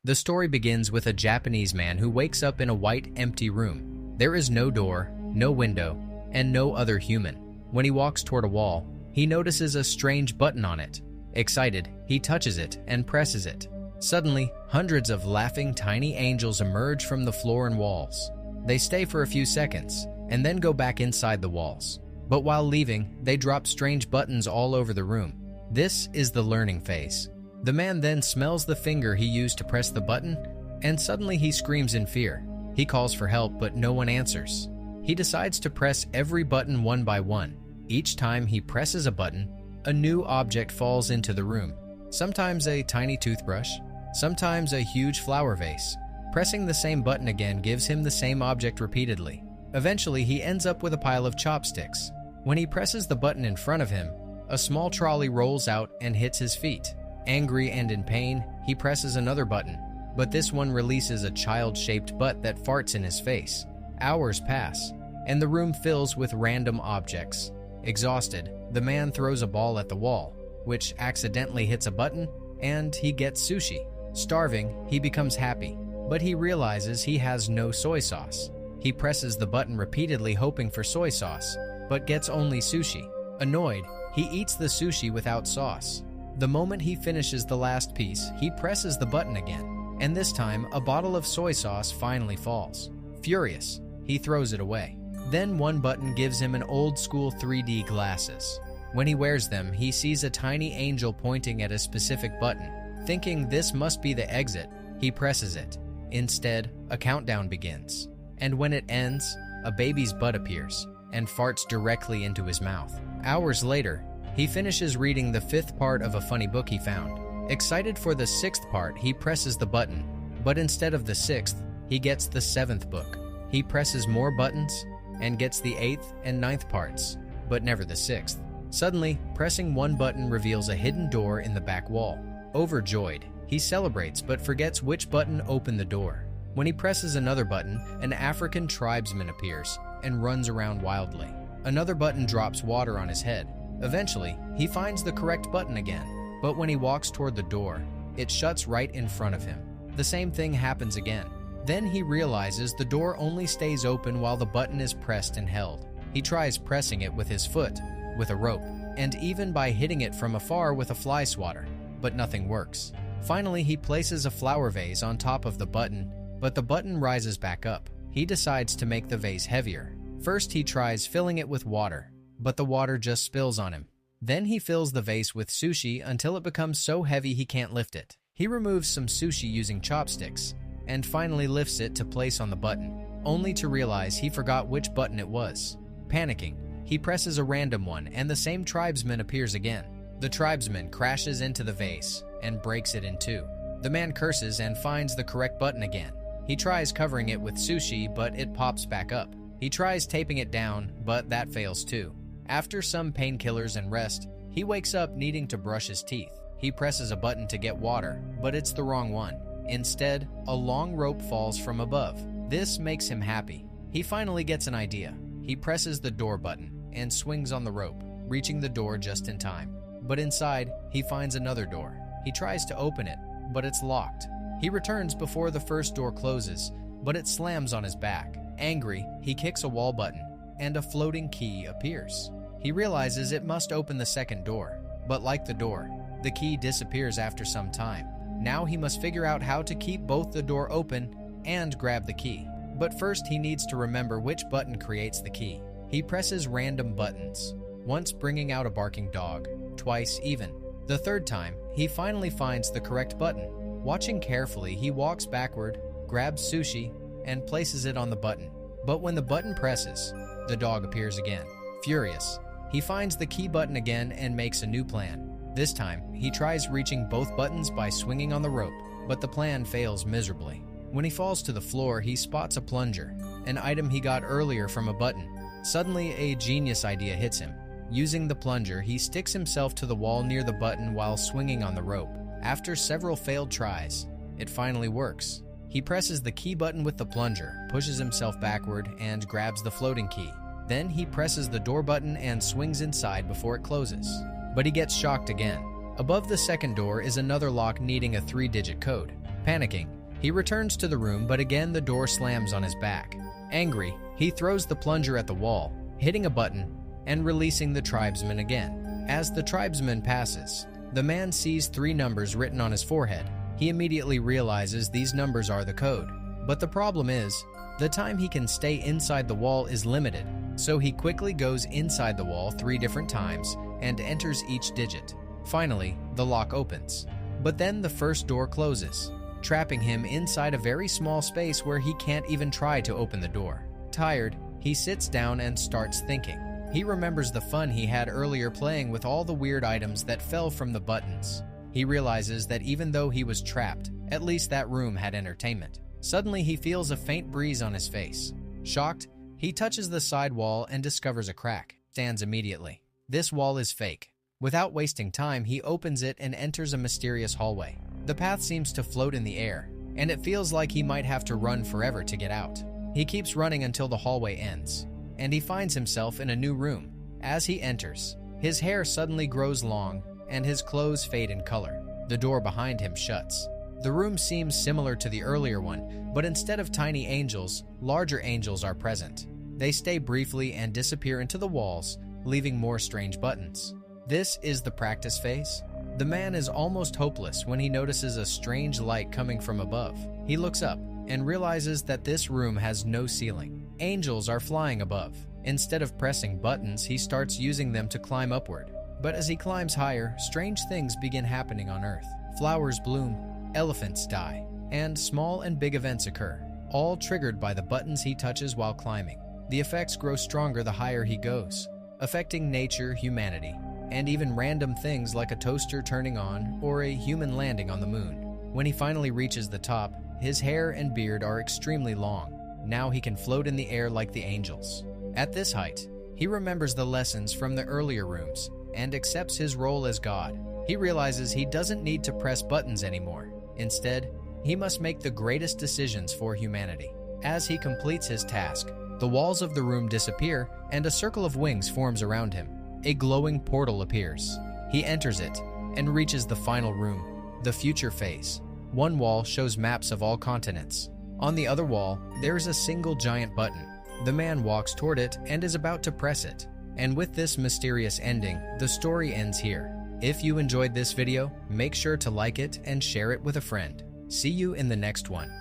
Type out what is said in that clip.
The story begins with a Japanese man who wakes up in a white, empty room. There is no door, no window, and no other human. When he walks toward a wall, he notices a strange button on it. Excited, he touches it and presses it. Suddenly, hundreds of laughing tiny angels emerge from the floor and walls. They stay for a few seconds and then go back inside the walls. But while leaving, they drop strange buttons all over the room. This is the learning phase. The man then smells the finger he used to press the button, and suddenly he screams in fear. He calls for help, but no one answers. He decides to press every button one by one. Each time he presses a button, a new object falls into the room. Sometimes a tiny toothbrush, sometimes a huge flower vase. Pressing the same button again gives him the same object repeatedly. Eventually, he ends up with a pile of chopsticks. When he presses the button in front of him, a small trolley rolls out and hits his feet. Angry and in pain, he presses another button, but this one releases a child-shaped butt that farts in his face. Hours pass, and the room fills with random objects. Exhausted, the man throws a ball at the wall, which accidentally hits a button, and he gets sushi. Starving, he becomes happy, but he realizes he has no soy sauce. He presses the button repeatedly hoping for soy sauce, but gets only sushi. Annoyed, he eats the sushi without sauce. The moment he finishes the last piece, he presses the button again, and this time a bottle of soy sauce finally falls. Furious, he throws it away. Then one button gives him an old-school 3D glasses. When he wears them, he sees a tiny angel pointing at a specific button. Thinking this must be the exit, he presses it. Instead, a countdown begins. And when it ends, a baby's butt appears and farts directly into his mouth. Hours later, he finishes reading the 5th part of a funny book he found. Excited for the 6th part, he presses the button, but instead of the 6th, he gets the 7th book. He presses more buttons and gets the 8th and 9th parts, but never the 6th. Suddenly, pressing one button reveals a hidden door in the back wall. Overjoyed, he celebrates but forgets which button opened the door. When he presses another button, an African tribesman appears and runs around wildly. Another button drops water on his head. Eventually, he finds the correct button again, but when he walks toward the door, it shuts right in front of him. The same thing happens again. Then he realizes the door only stays open while the button is pressed and held. He tries pressing it with his foot, with a rope, and even by hitting it from afar with a fly swatter, but nothing works. Finally, he places a flower vase on top of the button, but the button rises back up. He decides to make the vase heavier. First, he tries filling it with water, but the water just spills on him. Then he fills the vase with sushi until it becomes so heavy he can't lift it. He removes some sushi using chopsticks, and finally lifts it to place on the button, only to realize he forgot which button it was. Panicking, he presses a random one and the same tribesman appears again. The tribesman crashes into the vase and breaks it in two. The man curses and finds the correct button again. He tries covering it with sushi, but it pops back up. He tries taping it down, but that fails too. After some painkillers and rest, he wakes up needing to brush his teeth. He presses a button to get water, but it's the wrong one. Instead, a long rope falls from above. This makes him happy. He finally gets an idea. He presses the door button and swings on the rope, reaching the door just in time. But inside, he finds another door. He tries to open it, but it's locked. He returns before the first door closes, but it slams on his back. Angry, he kicks a wall button, and a floating key appears. He realizes it must open the second door, but like the door, the key disappears after some time. Now he must figure out how to keep both the door open and grab the key. But first he needs to remember which button creates the key. He presses random buttons, once bringing out a barking dog, twice even. The third time, he finally finds the correct button. Watching carefully, he walks backward, grabs sushi, and places it on the button. But when the button presses, the dog appears again. Furious, he finds the key button again and makes a new plan. This time, he tries reaching both buttons by swinging on the rope, but the plan fails miserably. When he falls to the floor, he spots a plunger, an item he got earlier from a button. Suddenly, a genius idea hits him. Using the plunger, he sticks himself to the wall near the button while swinging on the rope. After several failed tries, it finally works. He presses the key button with the plunger, pushes himself backward, and grabs the floating key. Then he presses the door button and swings inside before it closes. But he gets shocked again. Above the second door is another lock needing a 3-digit code. Panicking, he returns to the room, but again the door slams on his back. Angry, he throws the plunger at the wall, hitting a button and releasing the tribesman again. As the tribesman passes, the man sees 3 numbers written on his forehead. He immediately realizes these numbers are the code. But the problem is, the time he can stay inside the wall is limited, so he quickly goes inside the wall 3 different times and enters each digit. Finally, the lock opens. But then the first door closes, trapping him inside a very small space where he can't even try to open the door. Tired, he sits down and starts thinking. He remembers the fun he had earlier playing with all the weird items that fell from the buttons. He realizes that even though he was trapped, at least that room had entertainment. Suddenly, he feels a faint breeze on his face. Shocked, he touches the side wall and discovers a crack. Stands immediately. This wall is fake. Without wasting time, he opens it and enters a mysterious hallway. The path seems to float in the air, and it feels like he might have to run forever to get out. He keeps running until the hallway ends, and he finds himself in a new room. As he enters, his hair suddenly grows long, and his clothes fade in color. The door behind him shuts. The room seems similar to the earlier one, but instead of tiny angels, larger angels are present. They stay briefly and disappear into the walls, leaving more strange buttons. This is the practice phase. The man is almost hopeless when he notices a strange light coming from above. He looks up and realizes that this room has no ceiling. Angels are flying above. Instead of pressing buttons, he starts using them to climb upward. But as he climbs higher, strange things begin happening on Earth. Flowers bloom, elephants die, and small and big events occur, all triggered by the buttons he touches while climbing. The effects grow stronger the higher he goes, affecting nature, humanity, and even random things like a toaster turning on or a human landing on the moon. When he finally reaches the top, his hair and beard are extremely long. Now he can float in the air like the angels. At this height, he remembers the lessons from the earlier rooms and accepts his role as God. He realizes he doesn't need to press buttons anymore. Instead, he must make the greatest decisions for humanity. As he completes his task, the walls of the room disappear and a circle of wings forms around him. A glowing portal appears. He enters it and reaches the final room, the future phase. One wall shows maps of all continents. On the other wall, there is a single giant button. The man walks toward it and is about to press it. And with this mysterious ending, the story ends here. If you enjoyed this video, make sure to like it and share it with a friend. See you in the next one.